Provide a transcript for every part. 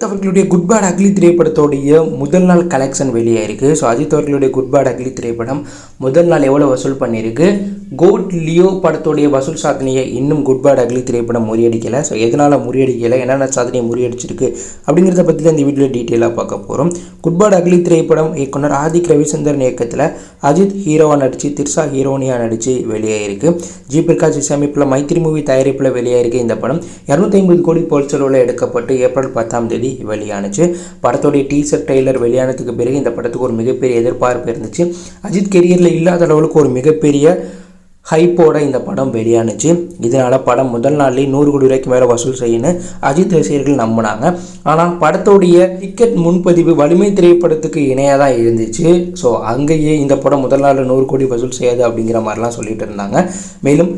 அஜித் அவர்களுடைய good bad ugly திரைப்படத்தோடைய முதல் நாள் கலெக்ஷன் வெளியாயிருக்கு. ஸோ அஜித் அவர்களுடைய குட் பேட் அக்லி திரைப்படம் முதல் நாள் எவ்வளோ வசூல் பண்ணியிருக்கு, கோட் லியோ படத்தோடைய வசூல் சாதனையை இன்னும் குட் பேட் அக்லி திரைப்படம் முறியடிக்கலை. ஸோ எதனால் முறியடிக்கலை, என்னென்ன சாதனையை முறியடிச்சிருக்கு அப்படிங்கிறத பற்றி தான் இந்த வீடியோவில் டீட்டெயிலாக பார்க்க போகிறோம். குட் பேட் அக்லி திரைப்படம் இயக்குனர் ஆதிக் ரவிச்சந்திரன் இயக்கத்தில் அஜித் ஹீரோவாக நடித்து திர்ஷா ஹீரோனியாக நடித்து வெளியாயிருக்கு. ஜி பிரகாஷ் இசையமைப்பில் மைத்திரி மூவி தயாரிப்பில் வெளியாயிருக்கு. இந்த படம் 250 கோடி பொருட்செலவில் எடுக்கப்பட்டு ஏப்ரல் 10ஆம் தேதி வெளியானுச்சு. படத்தோடைய டீசர் ட்ரெய்லர் வெளியானதுக்கு பிறகு இந்த படத்துக்கு ஒரு மிகப்பெரிய எதிர்பார்ப்பு இருந்துச்சு. அஜித் கெரியரில் இல்லாத அளவுக்கு ஒரு மிகப்பெரிய ஹைப்போட இந்த படம் வெளியானுச்சு. இதனால் படம் முதல் நாள்லேயே 100 கோடி ரூபாய்க்கு மேலே வசூல் செய்யணும்னு அஜித் ரசிகர்கள் நம்பினாங்க. ஆனால் படத்தோடைய டிக்கெட் முன்பதிவு வலிமை திரைப்படத்துக்கு இணையாக தான் இருந்துச்சு. ஸோ அங்கேயே இந்த படம் முதல் நாளில் 100 கோடி வசூல் செய்யாது அப்படிங்கிற மாதிரிலாம் சொல்லிட்டு இருந்தாங்க. மேலும்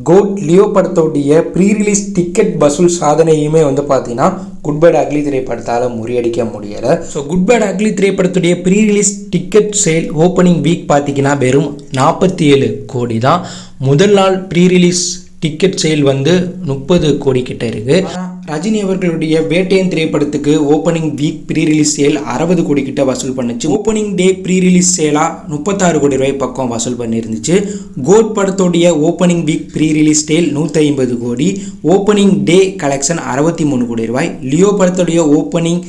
கோட் லியோ படத்தோடைய ப்ரீ ரிலீஸ் டிக்கெட் வசூல் சாதனையுமே பார்த்தீங்கன்னா குட் பேட் அக்லி திரைப்படத்தால் முறியடிக்க முடியலை. ஸோ குட் பேட் அக்லி திரைப்படத்துடைய pre release ticket sale opening week பார்த்தீங்கன்னா வெறும் 47 கோடி தான். முதல் நாள் ப்ரீ ரிலீஸ் டிக்கெட் சேல் 30 கோடி கிட்ட இருக்குது. ரஜினி அவர்களுடைய வேட்டையன் திரைப்படத்துக்கு opening week pre release sale 60 crore கிட்ட வசூல் பண்ணுச்சு. ஓப்பனிங் டே ப்ரீ ரிலீஸ் சேலாக 36 கோடி ரூபாய் பக்கம் வசூல் பண்ணியிருந்துச்சு. கோட் படத்தோடைய opening week pre release sale 150 crore, opening டே கலெக்ஷன் 63 கோடி ரூபாய். லியோ படத்தோடைய opening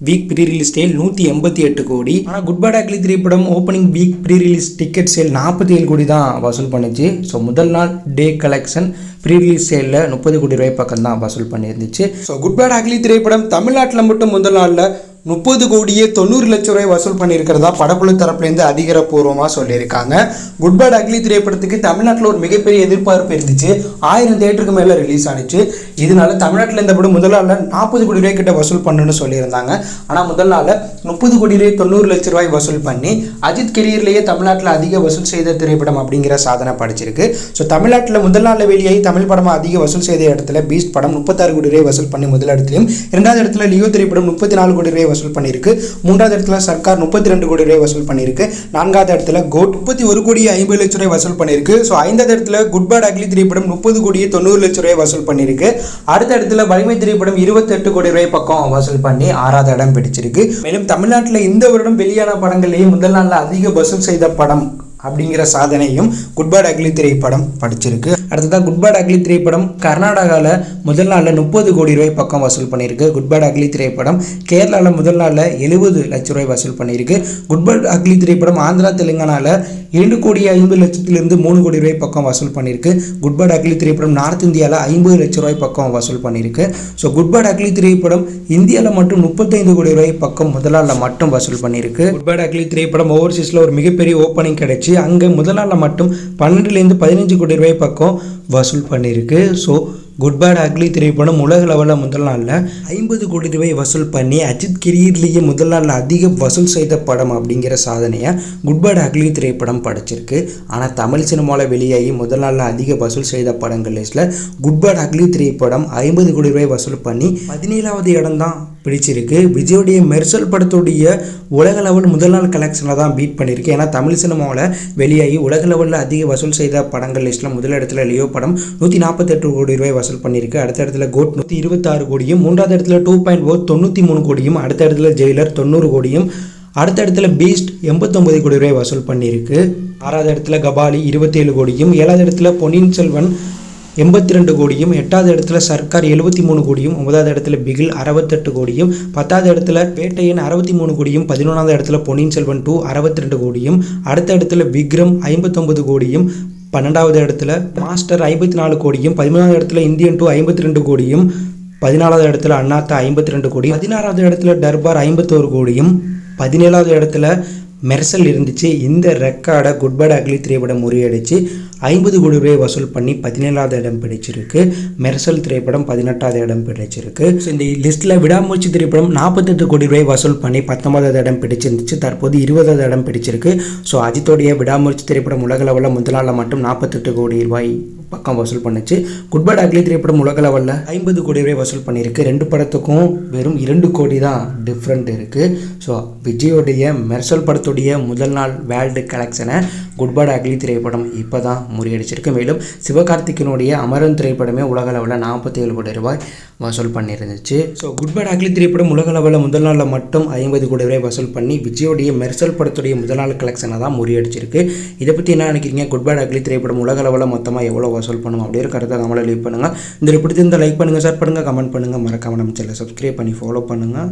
week pre release sale 188 crore. ஆனால் குட் பேட் அக்லி திரைப்படம் opening week pre release ticket sale 47 crore தான் வசூல் பண்ணுச்சு. ஸோ முதல் நாள் டே கலெக்ஷன் ப்ரீ ரிலீஸ் சேலில் 30 கோடி ரூபாய் பக்கம் தான் வசூல் பண்ணியிருந்துச்சு. ஸோ குட் பேட் அக்லி திரைப்படம் தமிழ்நாட்டில் மட்டும் முதல் நாளில் 30 கோடியே 90 லட்சம் ரூபாய் வசூல் பண்ணியிருக்கிறதா படக்குழு தரப்புலேருந்து அதிகாரப்பூர்வமாக சொல்லியிருக்காங்க. குட் பேட் அக்லி திரைப்படத்துக்கு தமிழ்நாட்டில் ஒரு மிகப்பெரிய எதிர்பார்ப்பு இருந்துச்சு. 1000 தேட்டருக்கு மேலே ரிலீஸ் ஆனிச்சு. இதனால தமிழ்நாட்டில் இந்த படம் முதல் நாளில் 40 கோடி ரூபாய் கிட்ட வசூல் பண்ணணும்னு சொல்லியிருந்தாங்க. ஆனால் முதல் நாளில் 30 கோடியே 90 லட்சம் ரூபாய் வசூல் பண்ணி அஜித் கெரியர்லேயே தமிழ்நாட்டில் அதிக வசூல் செய்த திரைப்படம் அப்படிங்கிற சாதனை படிச்சிருக்கு. ஸோ தமிழ்நாட்டில் முதல் நாளில் வெளியாகி தமிழ் படமாக அதிக வசூல் செய்த இடத்துல பீஸ்ட் படம் 36 கோடி ரூபாய் வசூல் பண்ணி முதல் இடத்துலையும், இரண்டாவது இடத்துல லியோ திரைப்படம் 34 கோடி ரூபாய் வசூல் பண்ணியிருக்கு. மூன்றாவது இடத்துல சர்க்கார் 32 கோடி ரூபாய் வசூல் பண்ணியிருக்கு. நான்காவது இடத்துல கோட் 31 கோடியே 50 லட்சம் ரூபாய் வசூல் பண்ணியிருக்கு. ஸோ ஐந்தாவது இடத்துல குட் பேட் அக்லி திரைப்படம் 30 கோடியே 90 லட்சம் ரூபாய் வசூல் பண்ணியிருக்கு. அடுத்த இடத்துல வலிமை திரைப்படம் 28 கோடி ரூபாய் பக்கம் வசூல் பண்ணி 6வது இடம் பிடிச்சிருக்கு. மேலும் தமிழ்நாட்டில் இந்த வருடம் வெளியான படங்களையும் முதல் நாளில் அதிக வசூல் செய்த படம் அப்படிங்கிற சாதனையும் குட் பேட் அக்லி திரைப்படம் படிச்சிருக்கு. அடுத்ததாக குட் பேட் அக்லி திரைப்படம் கர்நாடகாவில் முதல் நாளில் 30 கோடி ரூபாய் பக்கம் வசூல் பண்ணியிருக்கு. குட் பேட் அக்லி திரைப்படம் கேரளாவில் முதல் நாளில் 70 லட்சம் ரூபாய் வசூல் பண்ணியிருக்கு. குட் பேட் அக்லி திரைப்படம் ஆந்திரா தெலுங்கானாவில் 2 கோடியே 50 லட்சத்திலிருந்து 3 கோடி ரூபாய் பக்கம் வசூல் பண்ணியிருக்கு. குட் பேட் அக்லி திரைப்படம் நார்த் இந்தியாவில் 50 லட்சம் ரூபாய் பக்கம் வசூல் பண்ணியிருக்கு. ஸோ குட் பேட் அக்லி திரைப்படம் இந்தியாவில் மட்டும் 35 கோடி ரூபாய் பக்கம் முதல் நாளில் மட்டும் வசூல் பண்ணியிருக்கு. குட் பேட் அக்லி திரைப்படம் ஓவர்சீஸில் ஒரு மிகப்பெரிய ஓப்பனிங் கிடைச்சி அங்கே முதல் நாளில் மட்டும் 12லேருந்து 15 கோடி ரூபாய் பக்கம் வசூல் பண்ணியிருக்கு. ஸோ குட் பேட் அக்லி திரைப்படம் உலக லெவலில் முதல் நாளில் 50 கோடி ரூபாய் வசூல் பண்ணி அஜித் கெரியர்லேயே முதல் நாளில் அதிக வசூல் செய்த படம் அப்படிங்கிற சாதனையை குட் பேட் அக்லி திரைப்படம் படைச்சிருக்கு. ஆனால் தமிழ் சினிமாவில் வெளியாகி முதல் நாளில் அதிக வசூல் செய்த படங்கள் லிஸ்ட்டில் குட் பேட் அக்லி திரைப்படம் 50 கோடி ரூபாய் வசூல் பண்ணி 17வது இடம் தான் பிடிச்சிருக்கு. விஜயோடைய மெர்சல் படத்துடைய உலக லெவல் முதல் நாள் கலெக்ஷனில் தான் பீட் பண்ணியிருக்கு. ஏன்னா தமிழ் சினிமாவில் வெளியாகி உலக லெவலில் அதிக வசூல் செய்த படங்கள் லிஸ்ட்டில் முதல் இடத்துல லியோ படம் 148 கோடி ரூபாய் வசூல் பண்ணியிருக்கு. அடுத்த இடத்துல கோட் 126 கோடியும், மூன்றாவது இடத்துல 2.0 93 கோடியும், அடுத்த இடத்துல ஜெயிலர் 90 கோடியும், அடுத்த இடத்துல பீஸ்ட் 89 கோடி ரூபாய் வசூல் பண்ணியிருக்கு. 6வது இடத்துல கபாலி 27 கோடியும், 7வது இடத்துல பொன்னியின் செல்வன் 82 கோடியும், 8வது இடத்துல சர்க்கார் 73 கோடியும், 9வது இடத்துல பிகில் 68 கோடியும், 10வது இடத்துல வேட்டையன் 63 கோடியும், 11வது இடத்துல பொன்னியின் செல்வன் 2 62 கோடியும், அடுத்த இடத்துல விக்ரம் 59 கோடியும், 12வது இடத்துல மாஸ்டர் 54 கோடியும், 13வது இடத்துல இந்தியன் 2 52 கோடியும், 14வது இடத்துல அண்ணாத்தா 52 கோடி, 16வது இடத்துல தர்பார் 51 கோடியும், 17வது இடத்துல மெர்சல் இருந்துச்சு. இந்த ரெக்கார்டை குட் பேட் அக்லி திரைப்படம் முறியடிச்சு 50 கோடி ரூபாய் வசூல் பண்ணி 17வது இடம் பிடிச்சிருக்கு. மெர்சல் திரைப்படம் 18வது இடம் பிடிச்சிருக்கு. ஸோ இந்த லிஸ்ட்டில் விடாமுயற்சி திரைப்படம் 48 கோடி ரூபாய் வசூல் பண்ணி 19வது இடம் பிடிச்சிருந்துச்சு. தற்போது 20வது இடம் பிடிச்சிருக்கு. ஸோ அஜித்தோடைய விடாமுயற்சி திரைப்படம் உலக லெவலில் முதல் நாளில் மட்டும் 48 கோடி ரூபாய் பக்கம் வசூல் பண்ணுச்சு. குட் பேட் அக்லி திரைப்படம் உலக லெவலில் 50 கோடி ரூபாய் வசூல் பண்ணியிருக்கு. ரெண்டு படத்துக்கும் வெறும் 2 கோடி தான் டிஃப்ரெண்ட் இருக்குது. ஸோ விஜயோடைய மெர்சல் படத்துடைய முதல் நாள் வேர்ல்டு கலெக்ஷனை குட் பேட் அக்லி திரைப்படம் இப்போ தான் முறியடிச்சிருக்கு. மேலும் சிவகார்த்திகனுடைய அமரன் திரைப்படமே உலக அளவில் 47 கோடி ரூபாய் வசூல் பண்ணியிருந்துச்சு. ஸோ குட் பேட் அக்லி திரைப்படம் உலக அளவில் முதல் நாளில் மட்டும் 50 கோடி ரூபாய் வசூல் பண்ணி விஜயோடைய மெர்சல் படத்துடைய முதல் நாள் கலெக்ஷனை தான் முறியடிச்சிருக்கு. இதை பற்றி என்ன நினைக்கிறீங்க? குட் பேட் அக்லி திரைப்படம் உலக அளவில் மொத்தமாக எவ்வளோ வசூல் பண்ணும் அப்படிங்கிற கருத்தை கமெண்ட்ல லீவ் பண்ணுங்கள். இந்த பிடிச்சிருந்தால் லைக் பண்ணுங்கள், ஷேர் பண்ணுங்கள், கமெண்ட் பண்ணுங்கள். மறக்காம நம்ம சேனலை சப்ஸ்கிரைப் பண்ணி ஃபாலோ பண்ணுங்கள்.